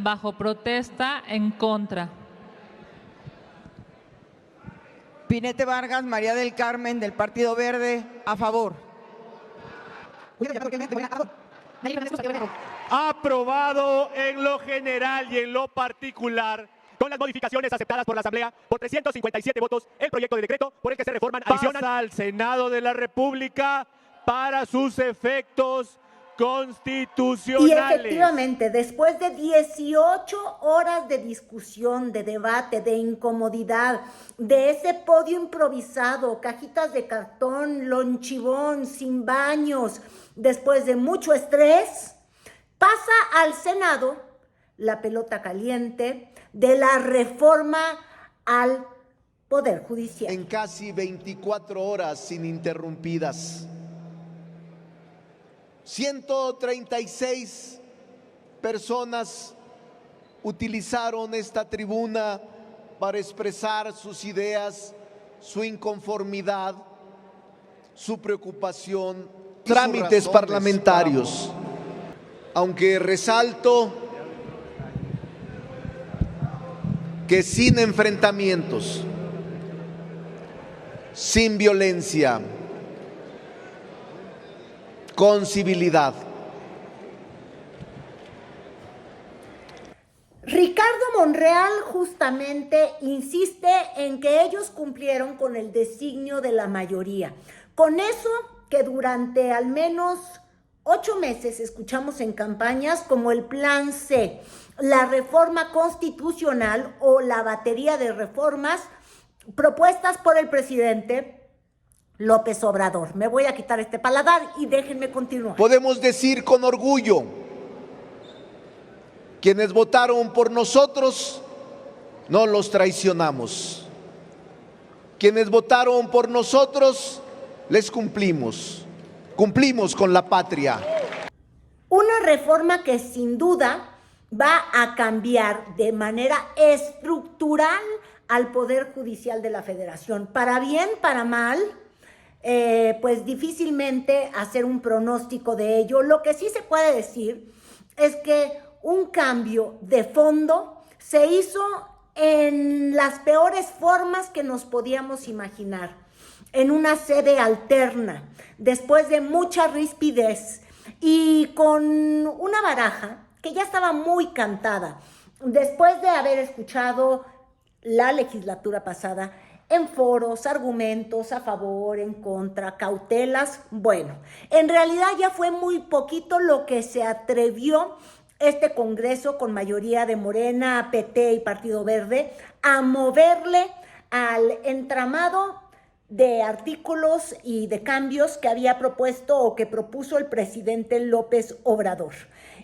bajo protesta, en contra. Pinete Vargas María del Carmen, del Partido Verde, a favor. Aprobado en lo general y en lo particular, con las modificaciones aceptadas por la Asamblea por 357 votos, el proyecto de decreto por el que se reforman, adicionan al Senado de la República para sus efectos constitucionales. Y efectivamente, después de 18 horas de discusión, de debate, de incomodidad, de ese podio improvisado, cajitas de cartón, lonchibón, sin baños, después de mucho estrés, pasa al Senado la pelota caliente de la reforma al Poder Judicial. En casi 24 horas ininterrumpidas, 136 personas utilizaron esta tribuna para expresar sus ideas, su inconformidad, su preocupación, trámites parlamentarios. Aunque resalto que sin enfrentamientos, sin violencia, con civilidad. Ricardo Monreal justamente insiste en que ellos cumplieron con el designio de la mayoría. Con eso que durante al menos 8 meses escuchamos en campañas como el Plan C, la reforma constitucional o la batería de reformas propuestas por el presidente López Obrador. Me voy a quitar este paladar y déjenme continuar. Podemos decir con orgullo, quienes votaron por nosotros, no los traicionamos. Quienes votaron por nosotros, les cumplimos. Cumplimos con la patria. Una reforma que sin duda va a cambiar de manera estructural al Poder Judicial de la Federación. Para bien, para mal, pues difícilmente hacer un pronóstico de ello. Lo que sí se puede decir es que un cambio de fondo se hizo en las peores formas que nos podíamos imaginar, en una sede alterna, después de mucha rispidez y con una baraja que ya estaba muy cantada, después de haber escuchado la legislatura pasada en foros, argumentos a favor, en contra, cautelas. Bueno, en realidad ya fue muy poquito lo que se atrevió este Congreso con mayoría de Morena, PT y Partido Verde a moverle al entramado de artículos y de cambios que había propuesto o que propuso el presidente López Obrador.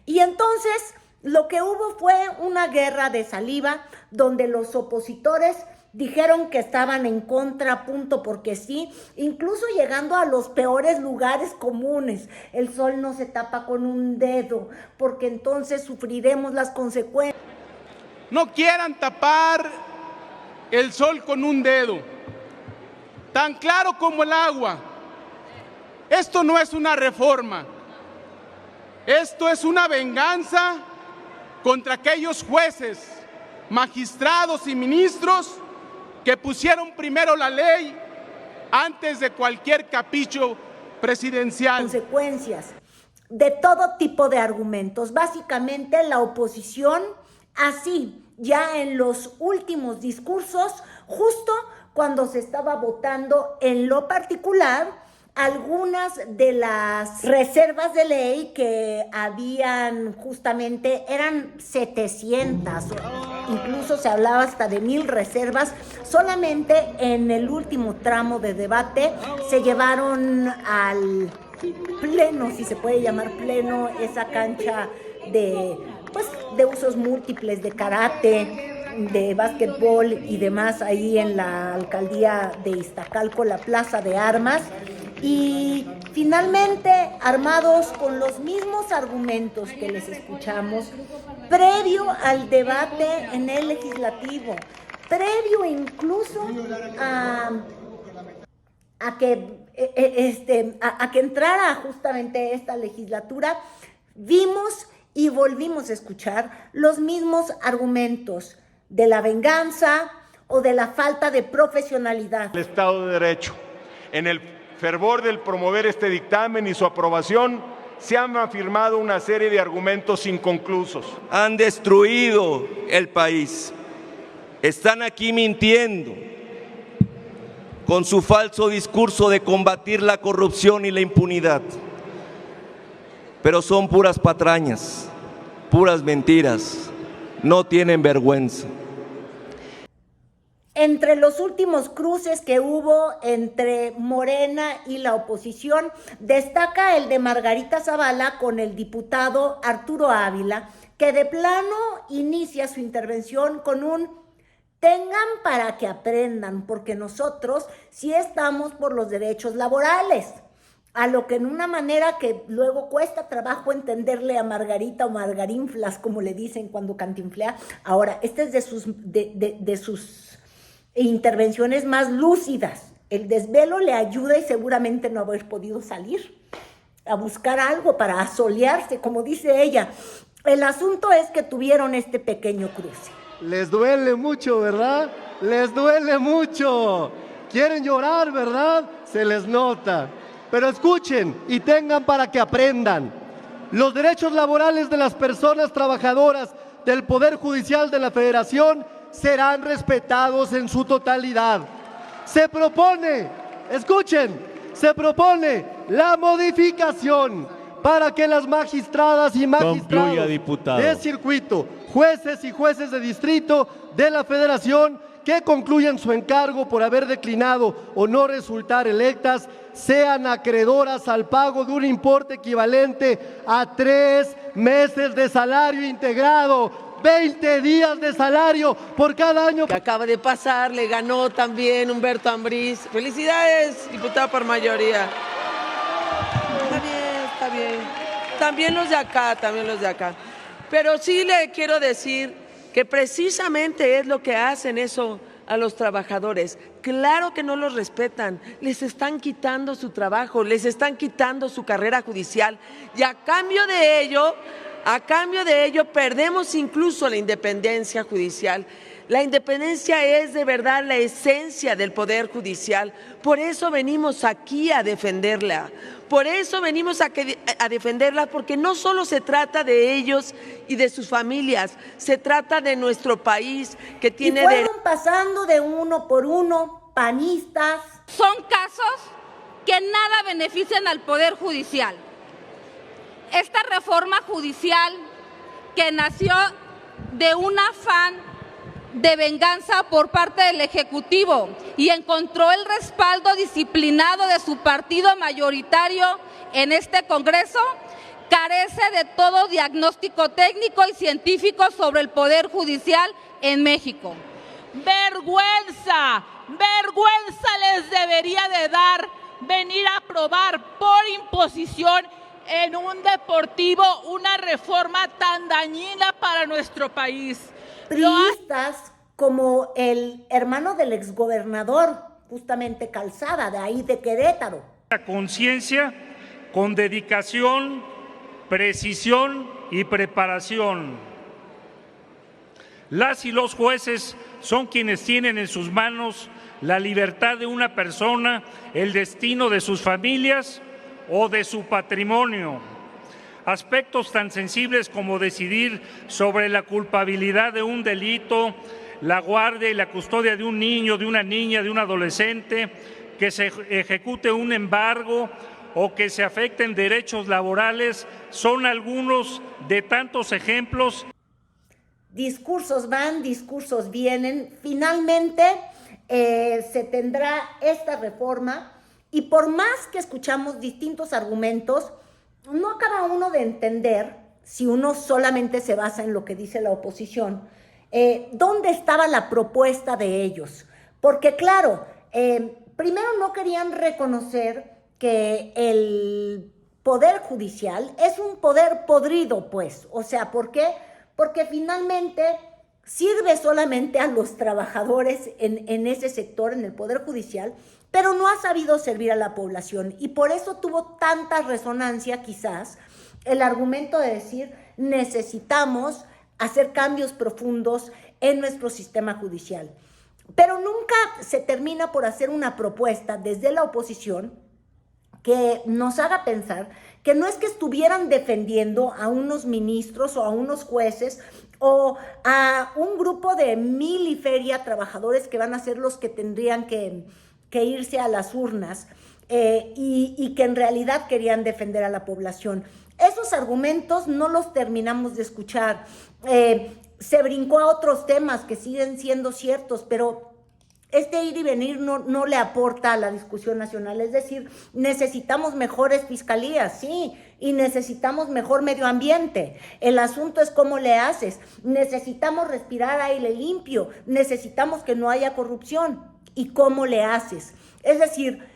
Y entonces lo que hubo fue una guerra de saliva donde los opositores dijeron que estaban en contra, punto porque sí, incluso llegando a los peores lugares comunes. El sol no se tapa con un dedo, porque entonces sufriremos las consecuencias. No quieran tapar el sol con un dedo, tan claro como el agua. Esto no es una reforma, esto es una venganza contra aquellos jueces, magistrados y ministros que pusieron primero la ley antes de cualquier capricho presidencial. Consecuencias de todo tipo de argumentos. Básicamente la oposición, así, ya en los últimos discursos, justo cuando se estaba votando en lo particular algunas de las reservas de ley que habían justamente, eran 700, incluso se hablaba hasta de 1000 reservas. Solamente en el último tramo de debate se llevaron al pleno, si se puede llamar pleno, esa cancha de usos múltiples, de karate, de básquetbol y demás, ahí en la alcaldía de Iztacalco, la Plaza de Armas. Y finalmente, armados con los mismos argumentos que les escuchamos, previo al debate en el legislativo, previo incluso a que entrara justamente esta legislatura, vimos y volvimos a escuchar los mismos argumentos de la venganza o de la falta de profesionalidad. El Estado de Derecho. En el fervor del promover este dictamen y su aprobación, se han afirmado una serie de argumentos inconclusos. Han destruido el país. Están aquí mintiendo con su falso discurso de combatir la corrupción y la impunidad. Pero son puras patrañas, puras mentiras. No tienen vergüenza. Entre los últimos cruces que hubo entre Morena y la oposición, destaca el de Margarita Zavala con el diputado Arturo Ávila, que de plano inicia su intervención con un tengan para que aprendan, porque nosotros sí estamos por los derechos laborales. A lo que en una manera que luego cuesta trabajo entenderle a Margarita o Margarinflas, como le dicen cuando cantinflea. Ahora, este es de sus intervenciones más lúcidas. El desvelo le ayuda y seguramente no haber podido salir a buscar algo para asolearse, como dice ella. El asunto es que tuvieron este pequeño cruce. Les duele mucho, ¿verdad? Les duele mucho. Quieren llorar, ¿verdad? Se les nota. Pero escuchen y tengan para que aprendan. Los derechos laborales de las personas trabajadoras del Poder Judicial de la Federación serán respetados en su totalidad. Se propone, escuchen, se propone la modificación para que las magistradas y magistrados de circuito, jueces y jueces de distrito de la Federación que concluyan su encargo por haber declinado o no resultar electas, sean acreedoras al pago de un importe equivalente a 3 meses de salario integrado, 20 días de salario por cada año. Que acaba de pasar, le ganó también Humberto Ambriz. Felicidades, diputado por mayoría. Está bien. También los de acá. Pero sí le quiero decir que precisamente es lo que hacen eso a los trabajadores. Claro que no los respetan, les están quitando su trabajo, les están quitando su carrera judicial y a cambio de ello perdemos incluso la independencia judicial. La independencia es de verdad la esencia del Poder Judicial. Por eso venimos aquí a defenderla. Porque no solo se trata de ellos y de sus familias, se trata de nuestro país que tiene... Y fueron pasando de uno por uno, panistas. Son casos que nada benefician al Poder Judicial. Esta reforma judicial que nació de un afán de venganza por parte del Ejecutivo y encontró el respaldo disciplinado de su partido mayoritario en este Congreso, carece de todo diagnóstico técnico y científico sobre el Poder Judicial en México. Vergüenza les debería de dar venir a aprobar por imposición en un deportivo una reforma tan dañina para nuestro país. Priistas como el hermano del exgobernador, justamente Calzada, de ahí de Querétaro. La conciencia con dedicación, precisión y preparación. Las y los jueces son quienes tienen en sus manos la libertad de una persona, el destino de sus familias o de su patrimonio. Aspectos tan sensibles como decidir sobre la culpabilidad de un delito, la guardia y la custodia de un niño, de una niña, de un adolescente, que se ejecute un embargo o que se afecten derechos laborales, son algunos de tantos ejemplos. Discursos van, discursos vienen. Finalmente se tendrá esta reforma y por más que escuchamos distintos argumentos, no acaba uno de entender, si uno solamente se basa en lo que dice la oposición, dónde estaba la propuesta de ellos. Porque claro, primero no querían reconocer que el Poder Judicial es un poder podrido, pues. O sea, ¿por qué? Porque finalmente sirve solamente a los trabajadores en ese sector, en el Poder Judicial, pero no ha sabido servir a la población y por eso tuvo tanta resonancia quizás el argumento de decir necesitamos hacer cambios profundos en nuestro sistema judicial. Pero nunca se termina por hacer una propuesta desde la oposición que nos haga pensar que no es que estuvieran defendiendo a unos ministros o a unos jueces o a un grupo de mil y feria trabajadores que van a ser los que tendrían que irse a las urnas y que en realidad querían defender a la población. Esos argumentos no los terminamos de escuchar. Se brincó a otros temas que siguen siendo ciertos, pero este ir y venir no le aporta a la discusión nacional. Es decir, necesitamos mejores fiscalías, sí, y necesitamos mejor medio ambiente. El asunto es cómo le haces. Necesitamos respirar aire limpio, necesitamos que no haya corrupción. ¿Y cómo le haces? Es decir,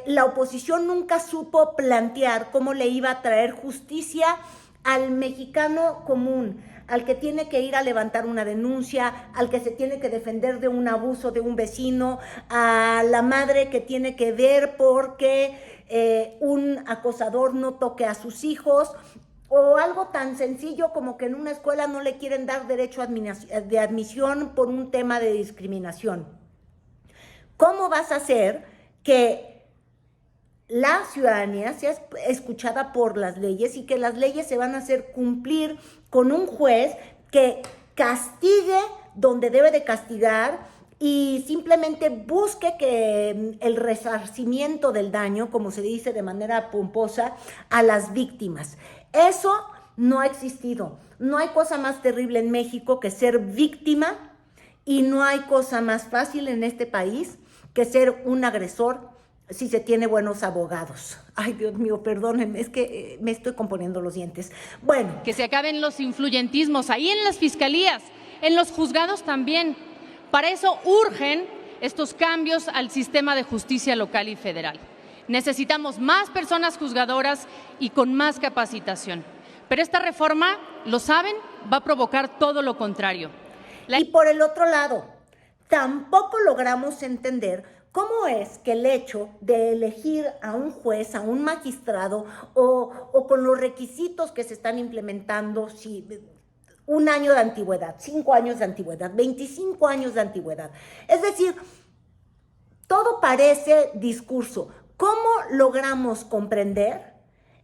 la oposición nunca supo plantear cómo le iba a traer justicia al mexicano común, al que tiene que ir a levantar una denuncia, al que se tiene que defender de un abuso de un vecino, a la madre que tiene que ver porque un acosador no toque a sus hijos, o algo tan sencillo como que en una escuela no le quieren dar derecho de admisión por un tema de discriminación. ¿Cómo vas a hacer que la ciudadanía sea escuchada por las leyes y que las leyes se van a hacer cumplir con un juez que castigue donde debe de castigar y simplemente busque que el resarcimiento del daño, como se dice de manera pomposa, a las víctimas? Eso no ha existido. No hay cosa más terrible en México que ser víctima y no hay cosa más fácil en este país que ser un agresor si se tiene buenos abogados. Ay, Dios mío, perdónenme, es que me estoy componiendo los dientes. Bueno. Que se acaben los influyentismos ahí en las fiscalías, en los juzgados también. Para eso urgen estos cambios al sistema de justicia local y federal. Necesitamos más personas juzgadoras y con más capacitación. Pero esta reforma, lo saben, va a provocar todo lo contrario. Y por el otro lado, tampoco logramos entender ¿cómo es que el hecho de elegir a un juez, a un magistrado o con los requisitos que se están implementando, si 1 año de antigüedad, 5 años de antigüedad, 25 años de antigüedad? Es decir, todo parece discurso. ¿Cómo logramos comprender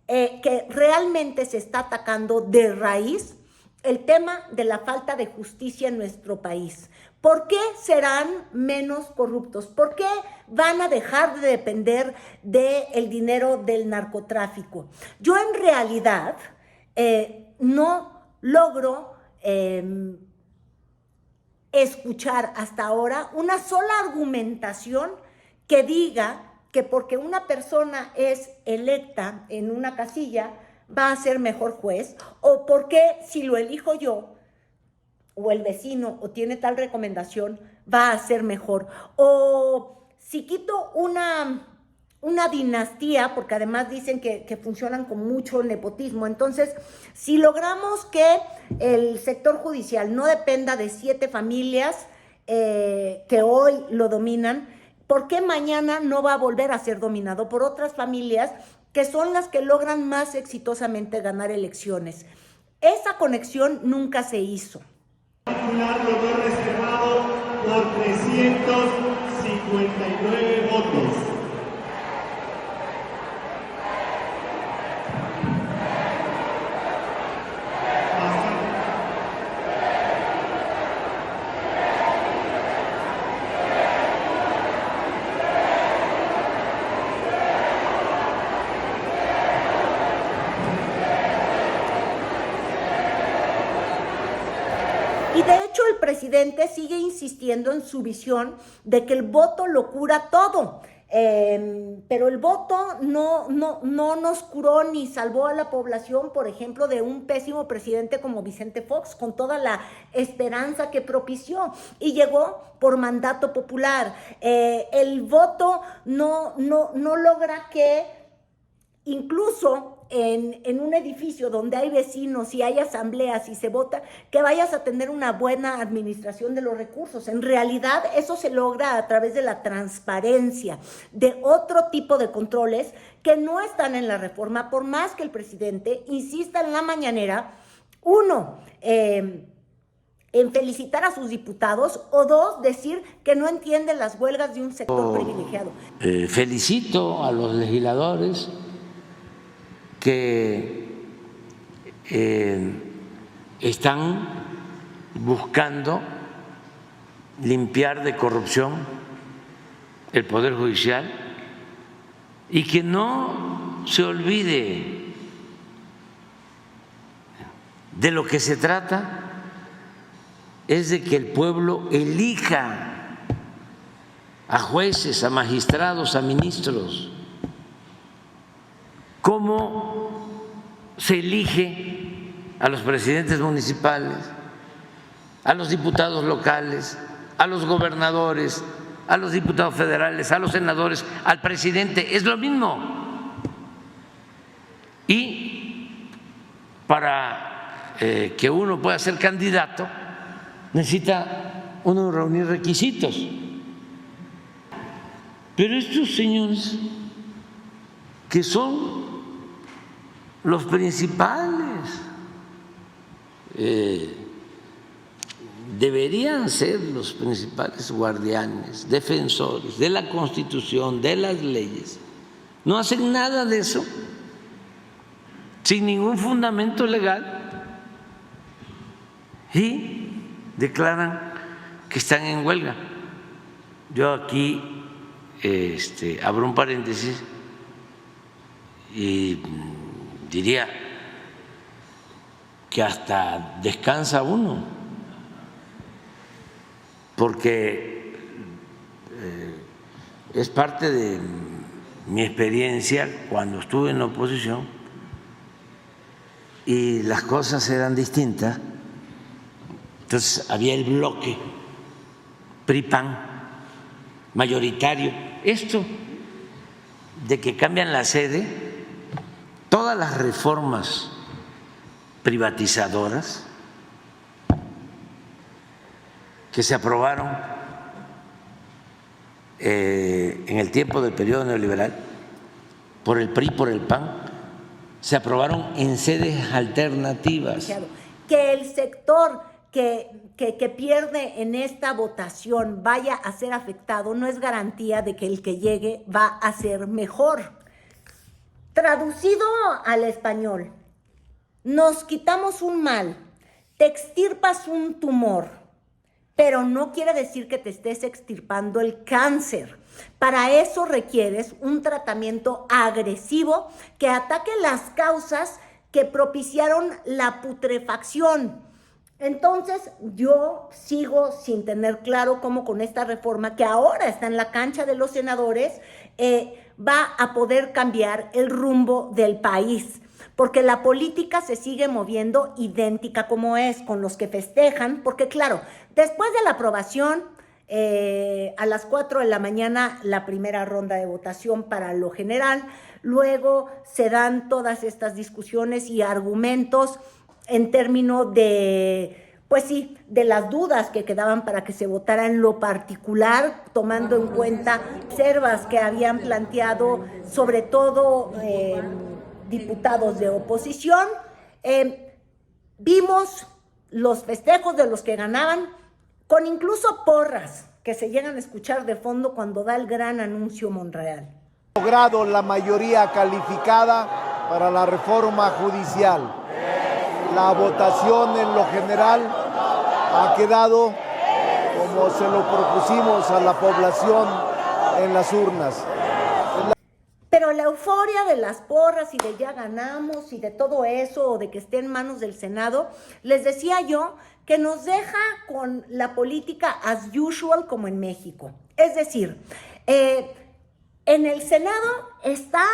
que realmente se está atacando de raíz el tema de la falta de justicia en nuestro país? ¿Por qué serán menos corruptos? ¿Por qué van a dejar de depender del dinero del narcotráfico? Yo en realidad no logro escuchar hasta ahora una sola argumentación que diga que porque una persona es electa en una casilla va a ser mejor juez, o porque si lo elijo yo o el vecino o tiene tal recomendación va a ser mejor, o si quito una dinastía, porque además dicen que funcionan con mucho nepotismo. Entonces, si logramos que el sector judicial no dependa de 7 familias que hoy lo dominan, ¿por qué mañana no va a volver a ser dominado por otras familias que son las que logran más exitosamente ganar elecciones? Esa conexión nunca se hizo. Particular lo no reservado por 359 votos. Y de hecho el presidente sigue insistiendo en su visión de que el voto lo cura todo. Pero el voto no nos curó ni salvó a la población, por ejemplo, de un pésimo presidente como Vicente Fox, con toda la esperanza que propició, y llegó por mandato popular. El voto no logra que incluso en un edificio donde hay vecinos y hay asambleas y se vota, que vayas a tener una buena administración de los recursos. En realidad eso se logra a través de la transparencia, de otro tipo de controles que no están en la reforma, por más que el presidente insista en la mañanera Uno, en felicitar a sus diputados, o dos, decir que no entiende las huelgas de un sector privilegiado. Felicito a los legisladores que están buscando limpiar de corrupción el Poder Judicial y que no se olvide de lo que se trata es de que el pueblo elija a jueces, a magistrados, a ministros. ¿Cómo se elige a los presidentes municipales, a los diputados locales, a los gobernadores, a los diputados federales, a los senadores, al presidente? Es lo mismo. Y para que uno pueda ser candidato, necesita uno reunir requisitos. Pero estos señores, que son los principales, deberían ser los principales guardianes, defensores de la Constitución, de las leyes, no hacen nada de eso, sin ningún fundamento legal, y declaran que están en huelga. Yo aquí abro un paréntesis y diría que hasta descansa uno, porque es parte de mi experiencia cuando estuve en la oposición y las cosas eran distintas. Entonces había el bloque PRI-PAN mayoritario. Esto de que cambian la sede, todas las reformas privatizadoras que se aprobaron en el tiempo del periodo neoliberal por el PRI, por el PAN, se aprobaron en sedes alternativas. Que el sector que pierde en esta votación vaya a ser afectado no es garantía de que el que llegue va a ser mejor. Traducido al español, nos quitamos un mal, te extirpas un tumor, pero no quiere decir que te estés extirpando el cáncer. Para eso requieres un tratamiento agresivo que ataque las causas que propiciaron la putrefacción. Entonces, yo sigo sin tener claro cómo con esta reforma, que ahora está en la cancha de los senadores, va a poder cambiar el rumbo del país. Porque la política se sigue moviendo idéntica como es, con los que festejan, porque claro, después de la aprobación, a las 4 de la mañana la primera ronda de votación para lo general, luego se dan todas estas discusiones y argumentos en términos de, pues sí, de las dudas que quedaban para que se votara en lo particular, tomando en cuenta reservas que habían planteado sobre todo diputados de oposición. Vimos los festejos de los que ganaban, con incluso porras que se llegan a escuchar de fondo cuando da el gran anuncio Monreal. Logrado la mayoría calificada para la reforma judicial. La votación en lo general ha quedado como se lo propusimos a la población en las urnas. Pero la euforia de las porras y de ya ganamos y de todo eso, o de que esté en manos del Senado, les decía yo que nos deja con la política as usual como en México. Es decir, en el Senado está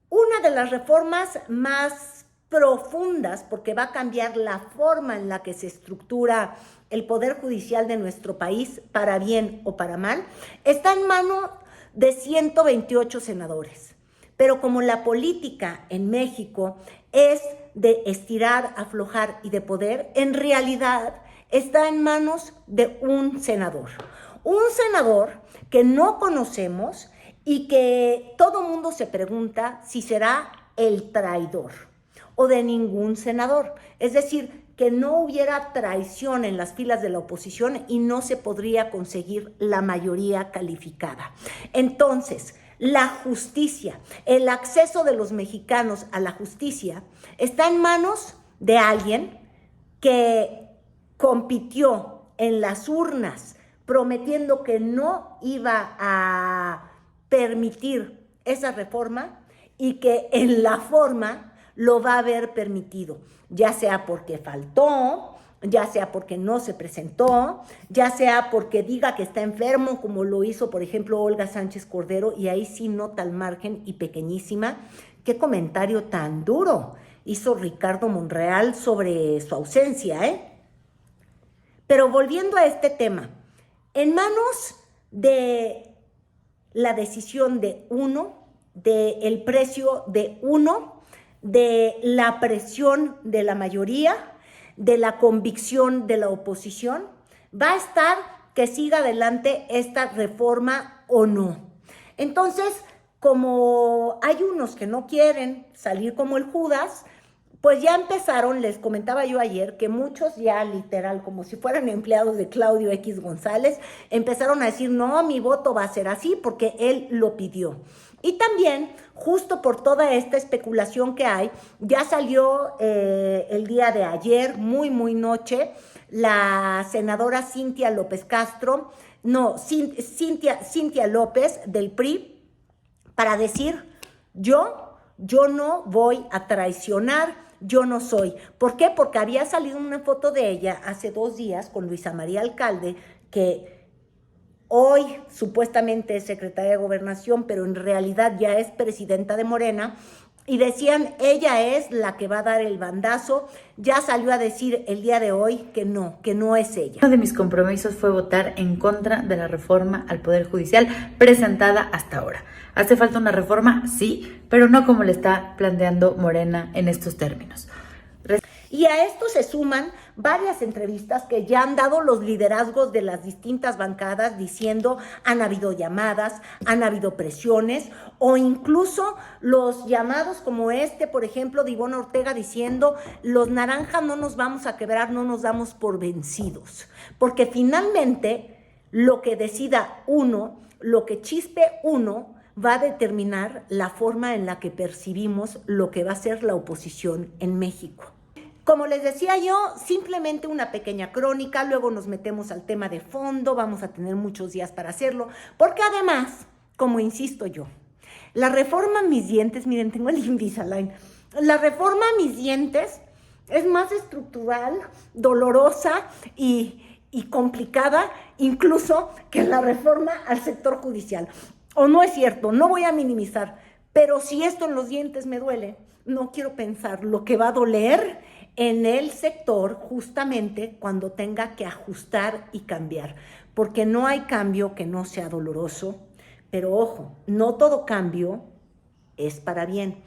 una de las reformas más profundas, porque va a cambiar la forma en la que se estructura el Poder Judicial de nuestro país, para bien o para mal, está en manos de 128 senadores. Pero como la política en México es de estirar, aflojar y de poder, en realidad está en manos de un senador. Un senador que no conocemos y que todo mundo se pregunta si será el traidor o de ningún senador. Es decir, que no hubiera traición en las filas de la oposición y no se podría conseguir la mayoría calificada. Entonces, la justicia, el acceso de los mexicanos a la justicia está en manos de alguien que compitió en las urnas prometiendo que no iba a permitir esa reforma y que en la forma lo va a haber permitido, ya sea porque faltó, ya sea porque no se presentó, ya sea porque diga que está enfermo, como lo hizo, por ejemplo, Olga Sánchez Cordero, y ahí sí nota al margen y pequeñísima. Qué comentario tan duro hizo Ricardo Monreal sobre su ausencia, Pero volviendo a este tema, en manos de la decisión de uno, del precio de uno, de la presión de la mayoría, de la convicción de la oposición, va a estar que siga adelante esta reforma o no. Entonces, como hay unos que no quieren salir como el Judas, pues ya empezaron, les comentaba yo ayer, que muchos ya literal, como si fueran empleados de Claudio X González, empezaron a decir, no, mi voto va a ser así porque él lo pidió. Y también, justo por toda esta especulación que hay, ya salió el día de ayer, muy noche, la senadora Cintia López del PRI, para decir, yo no voy a traicionar, yo no soy. ¿Por qué? Porque había salido una foto de ella hace 2 días con Luisa María Alcalde, que hoy supuestamente es secretaria de Gobernación, pero en realidad ya es presidenta de Morena, y decían, ella es la que va a dar el bandazo. Ya salió a decir el día de hoy que no es ella. Uno de mis compromisos fue votar en contra de la reforma al Poder Judicial presentada hasta ahora. ¿Hace falta una reforma? Sí, pero no como le está planteando Morena en estos términos. Y a esto se suman varias entrevistas que ya han dado los liderazgos de las distintas bancadas diciendo han habido llamadas, han habido presiones, o incluso los llamados como por ejemplo, de Ivonne Ortega diciendo los naranjas no nos vamos a quebrar, no nos damos por vencidos. Porque finalmente lo que decida uno, lo que chispe uno, va a determinar la forma en la que percibimos lo que va a ser la oposición en México. Como les decía yo, simplemente una pequeña crónica, luego nos metemos al tema de fondo, vamos a tener muchos días para hacerlo, porque además, como insisto yo, la reforma a mis dientes, miren, tengo el Invisalign, la reforma a mis dientes es más estructural, dolorosa y complicada incluso que la reforma al sector judicial. O no es cierto, no voy a minimizar, pero si esto en los dientes me duele, no quiero pensar lo que va a doler en el sector justamente cuando tenga que ajustar y cambiar, porque no hay cambio que no sea doloroso, pero ojo, no todo cambio es para bien.